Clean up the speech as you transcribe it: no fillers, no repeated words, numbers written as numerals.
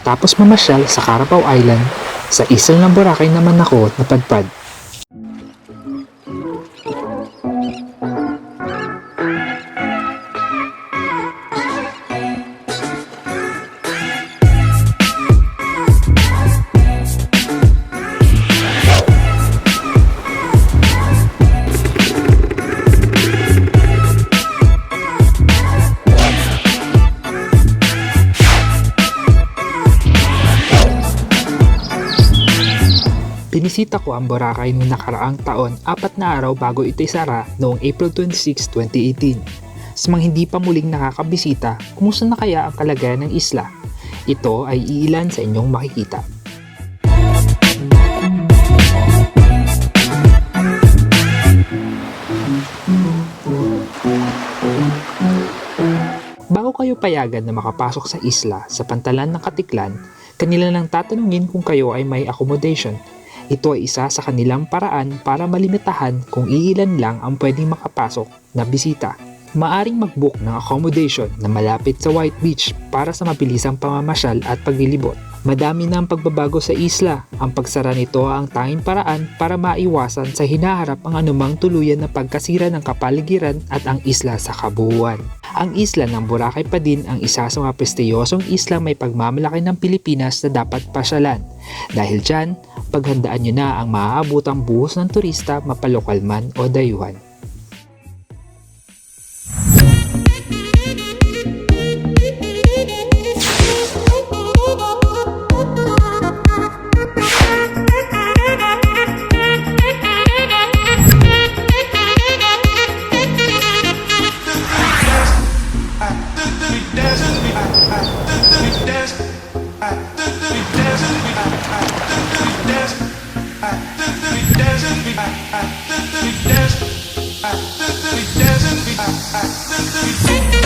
Matapos mamasyal sa Carabao Island, sa isla ng Boracay naman ako napadpad. Binisita ko ang Boracay noong nakaraang taon 4 na araw bago ito isara noong April 26, 2018. Sa mga hindi pa muling nakakabisita, kumusta na kaya ang kalagayan ng isla? Ito ay iilan sa inyong makikita. Bago kayo payagan na makapasok sa isla sa pantalan ng Caticlan, kanila nang tatanungin kung kayo ay may accommodation. Ito ay isa sa kanilang paraan para malimitahan kung iilan lang ang pwedeng makapasok na bisita. Maaring mag-book ng accommodation na malapit sa White Beach para sa mabilisang pamamasyal at paglilibot. Madami na ang pagbabago sa isla. Ang pagsara nito ang tanging paraan para maiwasan sa hinaharap ang anumang tuluyan na pagkasira ng kapaligiran at ang isla sa kabuuan. Ang isla ng Boracay pa din ang isa sa mga prestiyosong isla may pagmamalaki ng Pilipinas na dapat pasyalan. Dahil dyan, paghandaan nyo na ang maaabutang buhos ng turista mapalokal man o dayuhan. We